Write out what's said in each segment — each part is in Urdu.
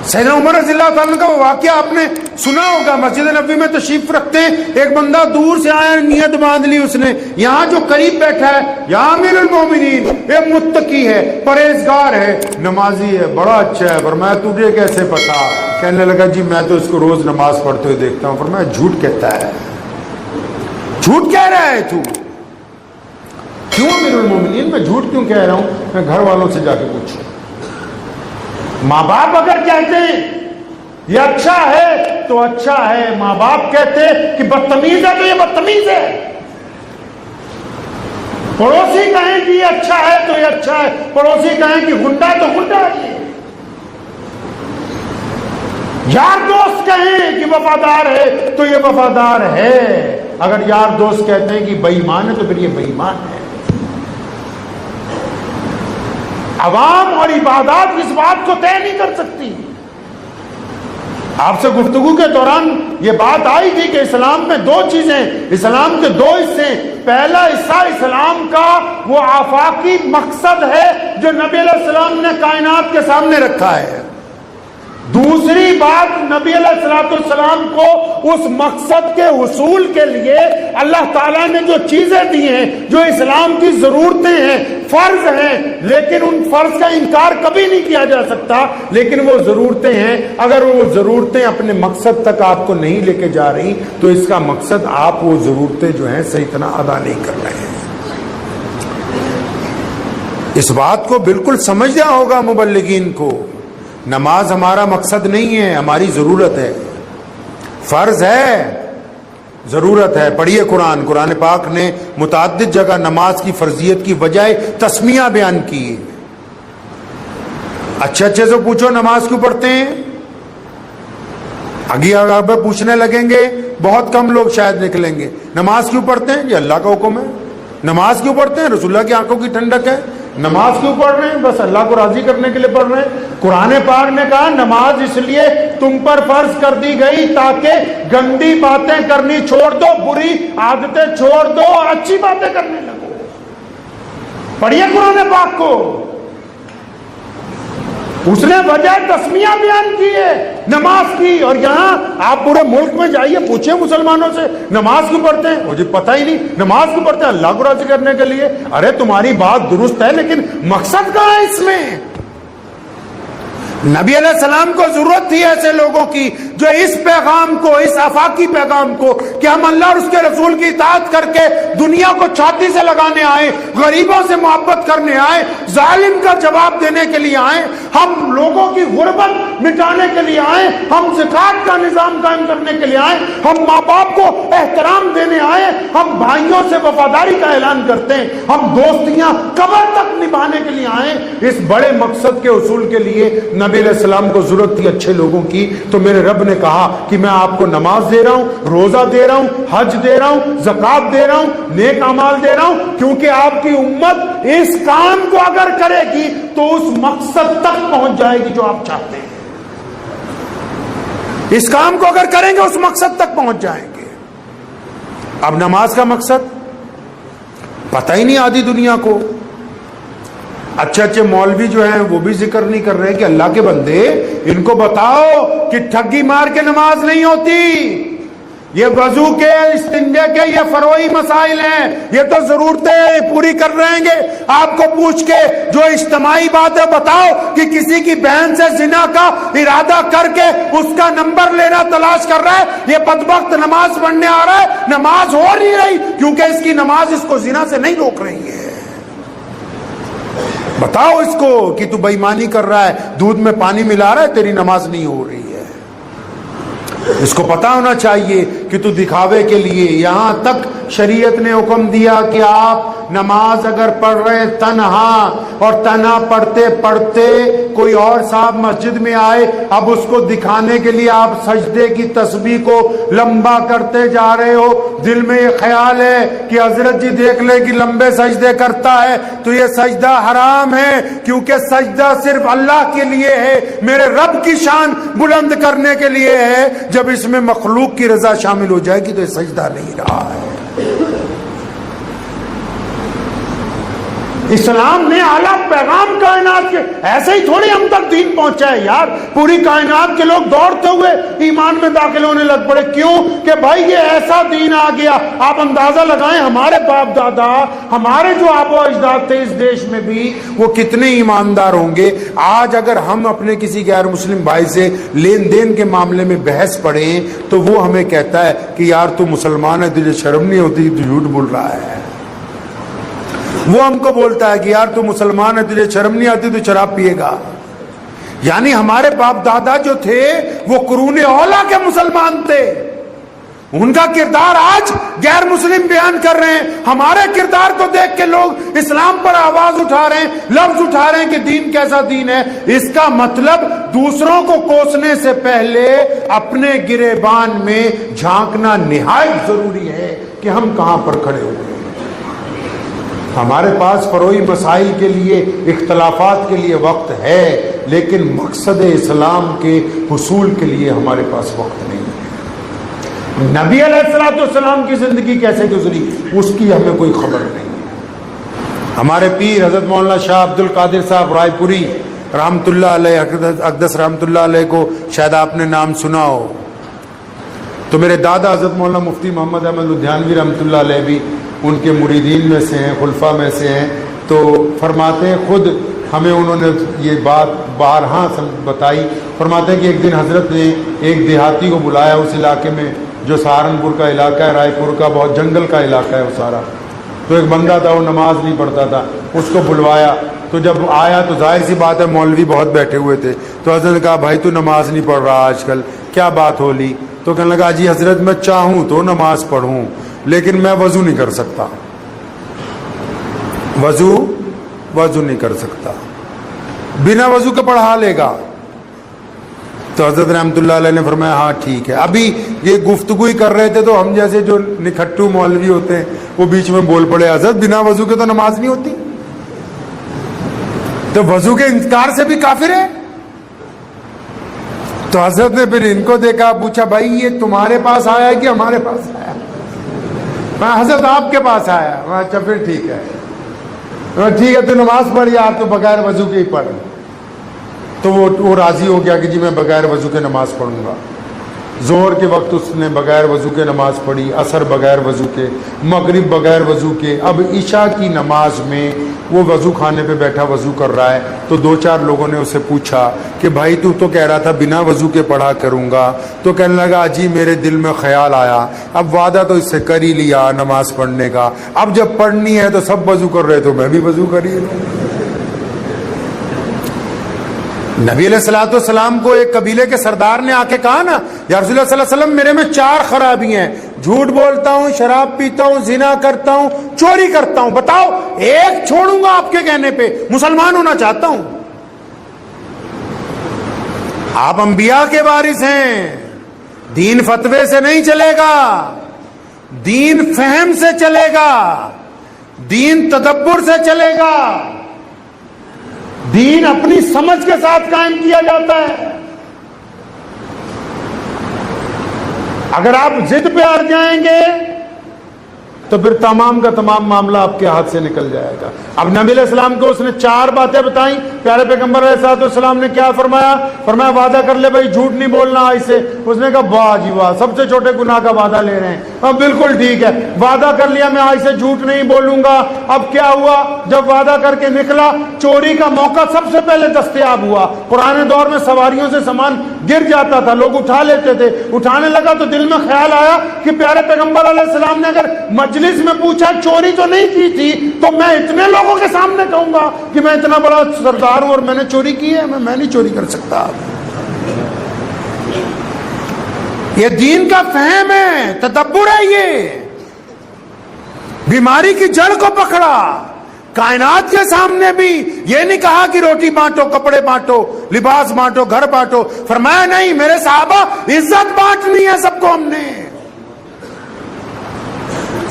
سیدنا عمر رضی اللہ تعالیٰ کا وہ واقعہ آپ نے سنا ہوگا، مسجد نبوی میں تشریف رکھتے ہیں، ایک بندہ دور سے آیا، نیت باندھ لی اس نے، یہاں جو قریب بیٹھا ہے یا امیر المومنین، یہ متقی ہے، پرہیزگار ہے، نمازی ہے، بڑا اچھا ہے، فرمایا تجھے کیسے پتا؟ کہنے لگا جی میں تو اس کو روز نماز پڑھتے ہوئے دیکھتا ہوں۔ فرمایا جھوٹ کہتا ہے، جھوٹ کہہ رہا ہے تو؟ کیوں امیر المومنین؟ میں جھوٹ کیوں کہہ رہا ہوں؟ میں گھر والوں سے جا کے پوچھوں۔ ماں باپ اگر کہتے ہیں یہ اچھا ہے تو اچھا ہے، ماں باپ کہتے کہ بدتمیز ہے تو یہ بدتمیز ہے، پڑوسی کہیں کہ یہ اچھا ہے تو یہ اچھا ہے، پڑوسی کہیں کہ غنڈہ ہے تو غنڈہ ہے، یار دوست کہیں کہ وفادار ہے تو یہ وفادار ہے، اگر یار دوست کہتے ہیں کہ بے ایمان ہے تو پھر یہ بے ایمان ہے۔ عوام اور عبادات اس بات کو طے نہیں کر سکتی۔ آپ سے گفتگو کے دوران یہ بات آئی تھی کہ اسلام میں دو چیزیں، اسلام کے دو حصے، پہلا حصہ اسلام کا وہ آفاقی مقصد ہے جو نبی علیہ السلام نے کائنات کے سامنے رکھا ہے، دوسری بات نبی علیہ السلام کو اس مقصد کے حصول کے لیے اللہ تعالیٰ نے جو چیزیں دی ہیں، جو اسلام کی ضرورتیں ہیں، فرض ہیں، لیکن ان فرض کا انکار کبھی نہیں کیا جا سکتا، لیکن وہ ضرورتیں ہیں، اگر وہ ضرورتیں اپنے مقصد تک آپ کو نہیں لے کے جا رہی تو اس کا مقصد آپ وہ ضرورتیں جو ہیں صحیح طرح ادا نہیں کر رہے ہیں۔ اس بات کو بالکل سمجھنا ہوگا مبلغین کو، نماز ہمارا مقصد نہیں ہے، ہماری ضرورت ہے، فرض ہے، ضرورت ہے۔ پڑھیے قرآن، قرآن پاک نے متعدد جگہ نماز کی فرضیت کی وجہ تسمیہ بیان کی۔ اچھے اچھے سے پوچھو نماز کیوں پڑھتے ہیں؟ آگے اگر پوچھنے لگیں گے بہت کم لوگ شاید نکلیں گے۔ نماز کیوں پڑھتے ہیں؟ یہ اللہ کا حکم ہے۔ نماز کیوں پڑھتے ہیں؟ رسول اللہ کی آنکھوں کی ٹھنڈک ہے۔ نماز کیوں پڑھ رہے ہیں؟ بس اللہ کو راضی کرنے کے لیے پڑھ رہے ہیں۔ قرآن پاک نے کہا نماز اس لیے تم پر فرض کر دی گئی تاکہ گندی باتیں کرنی چھوڑ دو، بری عادتیں چھوڑ دو اور اچھی باتیں کرنے لگو۔ پڑھیے قرآن پاک کو، اس نے وجہ تسمیہ بیان کی ہے نماز کی۔ اور یہاں آپ پورے ملک میں جائیے، پوچھیں مسلمانوں سے نماز کیوں پڑھتے ہیں، مجھے پتہ ہی نہیں۔ نماز کیوں پڑھتے ہیں؟ اللہ کو راضی کرنے کے لیے۔ ارے تمہاری بات درست ہے لیکن مقصد کہاں ہے اس میں؟ نبی علیہ السلام کو ضرورت تھی ایسے لوگوں کی جو اس پیغام کو، اس آفاقی پیغام کو کہ ہم اللہ اور اس کے رسول کی اطاعت کر کے دنیا کو چھاتی سے لگانے آئے، غریبوں سے محبت کرنے آئے، ظالم کا جواب دینے کے لیے آئے، ہم لوگوں کی غربت مٹانے کے لیے آئے، ہم زکات کا نظام قائم کرنے کے لیے آئے، ہم ماں باپ کو احترام دینے آئے، ہم بھائیوں سے وفاداری کا اعلان کرتے ہیں، ہم دوستیاں قبر تک نبھانے کے لیے آئے۔ اس بڑے مقصد کے حصول کے لیے نبی علیہ السلام کو ضرورت تھی اچھے لوگوں کی، تو میرے رب نے کہا کہ میں آپ کو نماز دے رہا ہوں، روزہ دے رہا ہوں، حج دے رہا ہوں، زکات دے رہا ہوں، نیک اعمال دے رہا ہوں، کیونکہ آپ کی امت اس کام کو اگر کرے گی تو اس مقصد تک پہنچ جائے گی جو آپ چاہتے ہیں۔ اس کام کو اگر کریں گے اس مقصد تک پہنچ جائیں گے۔ اب نماز کا مقصد پتہ ہی نہیں آدھی دنیا کو۔ اچھے اچھے مولوی جو ہیں وہ بھی ذکر نہیں کر رہے کہ اللہ کے بندے ان کو بتاؤ کہ ٹھگی مار کے نماز نہیں ہوتی، یہ وضو کے، استنجے کے یہ فروعی مسائل ہیں، یہ تو ضرورتیں پوری کر رہے ہیں گے۔ آپ کو پوچھ کے جو اجتماعی بات ہے بتاؤ کہ کسی کی بہن سے زنا کا ارادہ کر کے اس کا نمبر لینا تلاش کر رہا ہے، یہ بدبخت نماز پڑھنے آ رہا ہے، نماز ہو نہیں رہی کیونکہ اس کی نماز اس کو زنا سے نہیں روک رہی ہے۔ بتاؤ اس کو کہ تو بے ایمانی کر رہا ہے، دودھ میں پانی ملا رہا ہے، تیری نماز نہیں ہو رہی ہے۔ اس کو پتا ہونا چاہیے کہ تو دکھاوے کے لیے، یہاں تک شریعت نے حکم دیا کہ آپ نماز اگر پڑھ رہے تنہا، اور تنہا پڑھتے پڑھتے کوئی اور صاحب مسجد میں آئے، اب اس کو دکھانے کے لیے آپ سجدے کی تسبیح کو لمبا کرتے جا رہے ہو، دل میں یہ خیال ہے کہ حضرت جی دیکھ لے کہ لمبے سجدے کرتا ہے، تو یہ سجدہ حرام ہے، کیونکہ سجدہ صرف اللہ کے لیے ہے، میرے رب کی شان بلند کرنے کے لیے ہے۔ جب اس میں مخلوق کی رضا شامل ہو جائے گی تو یہ سجدہ نہیں رہا ہے۔ اسلام نے اعلیٰ پیغام کائنات کے، ایسے ہی تھوڑی ہم تک دین پہنچا ہے یار، پوری کائنات کے لوگ دوڑتے ہوئے ایمان میں داخل ہونے لگ پڑے. کیوں؟ کہ بھائی یہ ایسا دین آ گیا. آپ اندازہ لگائیں ہمارے باپ دادا، ہمارے جو آبا و اجداد تھے اس دیش میں بھی، وہ کتنے ایماندار ہوں گے. آج اگر ہم اپنے کسی غیر مسلم بھائی سے لین دین کے معاملے میں بحث پڑھیں تو وہ ہمیں کہتا ہے کہ یار تو مسلمان ہے، تجھے شرم نہیں ہوتی، تو جھوٹ بول رہا ہے. وہ ہم کو بولتا ہے کہ یار تو مسلمان ہے، تجھے شرم نہیں آتی، تو شراب پیے گا. یعنی ہمارے باپ دادا جو تھے وہ قرون اولا کے مسلمان تھے، ان کا کردار آج غیر مسلم بیان کر رہے ہیں. ہمارے کردار کو دیکھ کے لوگ اسلام پر آواز اٹھا رہے ہیں، لفظ اٹھا رہے ہیں کہ دین کیسا دین ہے. اس کا مطلب دوسروں کو کوسنے سے پہلے اپنے گریبان میں جھانکنا نہایت ضروری ہے کہ ہم کہاں پر کھڑے ہوئے ہیں. ہمارے پاس فروعی مسائل کے لیے، اختلافات کے لیے وقت ہے، لیکن مقصد اسلام کے حصول کے لیے ہمارے پاس وقت نہیں ہے. نبی علیہ السلام کی زندگی کیسے گزری اس کی ہمیں کوئی خبر نہیں ہے. ہمارے پیر حضرت مولانا شاہ عبد القادر صاحب رائے پوری رحمۃ اللہ علیہ، اقدس رحمۃ اللہ علیہ کو شاید آپ نے نام سنا ہو. تو میرے دادا حضرت مولانا مفتی محمد احمد لدھیانوی رحمۃ اللہ علیہ بھی ان کے مریدین میں سے ہیں، خلفاء میں سے ہیں. تو فرماتے ہیں، خود ہمیں انہوں نے یہ بات بارہا بتائی. فرماتے ہیں کہ ایک دن حضرت نے ایک دیہاتی کو بلایا اس علاقے میں، جو سہارنپور کا علاقہ ہے، رائے پور کا، بہت جنگل کا علاقہ ہے وہ سارا. تو ایک بندہ تھا، وہ نماز نہیں پڑھتا تھا، اس کو بلوایا. تو جب آیا تو ظاہر سی بات ہے مولوی بہت بیٹھے ہوئے تھے. تو حضرت نے کہا بھائی تو نماز نہیں پڑھ رہا آج کل، کیا بات ہو لی؟ تو کہنے لگا جی حضرت میں چاہوں تو نماز پڑھوں لیکن میں وضو نہیں کر سکتا، وضو نہیں کر سکتا، بنا وضو کے پڑھا لے گا. تو حضرت رحمۃ اللہ علیہ نے فرمایا ہاں ٹھیک ہے. ابھی یہ گفتگو ہی کر رہے تھے تو ہم جیسے جو نکھٹو مولوی ہوتے ہیں وہ بیچ میں بول پڑے، حضرت بنا وضو کے تو نماز نہیں ہوتی. تو وضو کے انکار سے بھی کافر ہے. تو حضرت نے پھر ان کو دیکھا، پوچھا بھائی یہ تمہارے پاس آیا ہے کہ ہمارے پاس آیا؟ حضرت آپ کے پاس آیا. اچھا پھر ٹھیک ہے، ٹھیک ہے تو نماز پڑھ یار، تو بغیر وضو کے ہی پڑھ. تو وہ راضی ہو گیا کہ جی میں بغیر وضو کے نماز پڑھوں گا. ظہر کے وقت اس نے بغیر وضو کے نماز پڑھی، عصر بغیر وضو کے، مغرب بغیر وضو کے. اب عشاء کی نماز میں وہ وضو خانے پہ بیٹھا وضو کر رہا ہے. تو دو چار لوگوں نے اسے پوچھا کہ بھائی تو کہہ رہا تھا بنا وضو کے پڑھا کروں گا. تو کہنے لگا جی میرے دل میں خیال آیا، اب وعدہ تو اس سے کر ہی لیا نماز پڑھنے کا، اب جب پڑھنی ہے تو سب وضو کر رہے تو میں بھی وضو کر ہی لوں. نبی علیہ الصلوۃ والسلام کو ایک قبیلے کے سردار نے آ کے کہا نا، یا رسول اللہ صلی اللہ علیہ وسلم میرے میں 4 خرابی ہیں، جھوٹ بولتا ہوں، شراب پیتا ہوں، زنا کرتا ہوں، چوری کرتا ہوں، بتاؤ ایک چھوڑوں گا آپ کے کہنے پہ؟ مسلمان ہونا چاہتا ہوں. آپ انبیاء کے وارث ہیں، دین فتوے سے نہیں چلے گا، دین فہم سے چلے گا، دین تدبر سے چلے گا، دین اپنی سمجھ کے ساتھ قائم کیا جاتا ہے. اگر آپ ضد پہ اڑ جائیں گے تو پھر تمام کا تمام معاملہ آپ کے ہاتھ سے نکل جائے گا. اب نبی علیہ السلام کو اس نے 4 باتیں بتائیں. پیارے پیغمبر علیہ السلام نے کیا فرمایا؟ فرمایا وعدہ کر لے بھائی جھوٹ نہیں بولنا آج سے. اس نے کہا واہ جی واہ، سب سے چھوٹے گناہ کا وعدہ لے رہے ہیں. اب بالکل ٹھیک ہے، وعدہ کر لیا میں آج سے جھوٹ نہیں بولوں گا. اب کیا ہوا؟ جب وعدہ کر کے نکلا، چوری کا موقع سب سے پہلے دستیاب ہوا. پرانے دور میں سواریوں سے سامان گر جاتا تھا، لوگ اٹھا لیتے تھے. اٹھانے لگا تو دل میں خیال آیا کہ پیارے پیغمبر علیہ السلام نے اگر مجلس میں پوچھا چوری تو نہیں کی تھی تو میں اتنے لوگوں کے سامنے کہوں گا کہ میں اتنا بڑا سردار ہوں اور میں نے چوری کی ہے؟ میں نہیں چوری کر سکتا. یہ دین کا فہم ہے، تدبر ہے. یہ بیماری کی جڑ کو پکڑا. کائنات کے سامنے بھی یہ نہیں کہا کہ روٹی بانٹو، کپڑے بانٹو، لباس بانٹو، گھر بانٹو. فرمایا نہیں، میرے صحابہ عزت بانٹنی ہے سب کو. ہم نے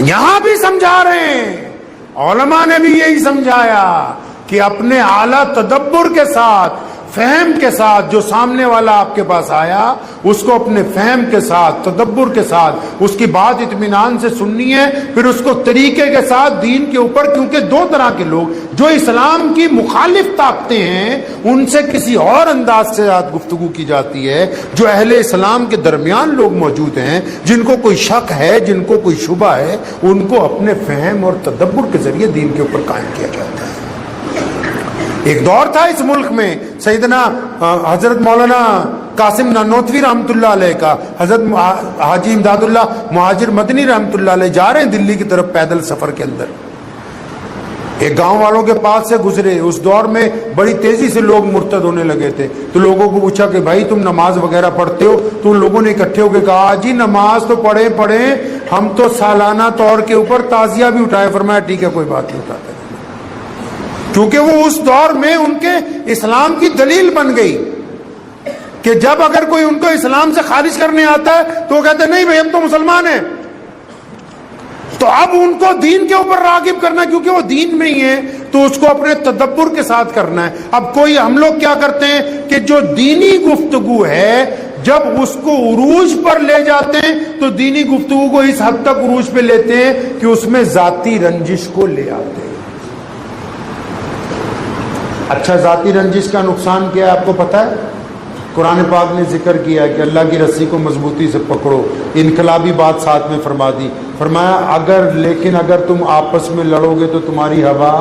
یہاں بھی سمجھا رہے ہیں، علماء نے بھی یہی سمجھایا کہ اپنے اعلیٰ تدبر کے ساتھ فہم کے ساتھ جو سامنے والا آپ کے پاس آیا اس کو اپنے فہم کے ساتھ تدبر کے ساتھ اس کی بات اطمینان سے سننی ہے، پھر اس کو طریقے کے ساتھ دین کے اوپر، کیونکہ دو طرح کے لوگ جو اسلام کی مخالف طاقتیں ہیں ان سے کسی اور انداز سے گفتگو کی جاتی ہے، جو اہل اسلام کے درمیان لوگ موجود ہیں جن کو کوئی شک ہے، جن کو کوئی شبہ ہے، ان کو اپنے فہم اور تدبر کے ذریعے دین کے اوپر قائم کیا جاتا ہے۔ ایک دور تھا اس ملک میں سیدنا حضرت مولانا قاسم نانوتوی رحمۃ اللہ علیہ کا، حضرت حاجی امداد اللہ مہاجر مدنی رحمۃ اللہ علیہ جا رہے ہیں دلی کی طرف پیدل سفر کے اندر، ایک گاؤں والوں کے پاس سے گزرے۔ اس دور میں بڑی تیزی سے لوگ مرتد ہونے لگے تھے، تو لوگوں کو پوچھا کہ بھائی تم نماز وغیرہ پڑھتے ہو؟ تو ان لوگوں نے اکٹھے ہو کے کہا جی نماز تو پڑھیں، ہم تو سالانہ طور کے اوپر تعزیہ بھی اٹھائے۔ فرمایا ٹھیک ہے کوئی بات نہیں اٹھاتے، کیونکہ وہ اس دور میں ان کے اسلام کی دلیل بن گئی کہ جب اگر کوئی ان کو اسلام سے خارج کرنے آتا ہے تو وہ کہتے ہیں نہیں بھائی ہم تو مسلمان ہیں۔ تو اب ان کو دین کے اوپر راغب کرنا، کیونکہ وہ دین میں ہی ہے، تو اس کو اپنے تدبر کے ساتھ کرنا ہے۔ اب کوئی ہم لوگ کیا کرتے ہیں کہ جو دینی گفتگو ہے جب اس کو عروج پر لے جاتے ہیں تو دینی گفتگو کو اس حد تک عروج پہ لیتے ہیں کہ اس میں ذاتی رنجش کو لے آتے ہیں۔ اچھا ذاتی رنجش کا نقصان کیا ہے آپ کو پتہ ہے؟ قرآن پاک نے ذکر کیا ہے کہ اللہ کی رسی کو مضبوطی سے پکڑو، انقلابی بات ساتھ میں فرما دی، فرمایا اگر تم آپس میں لڑو گے تو تمہاری ہوا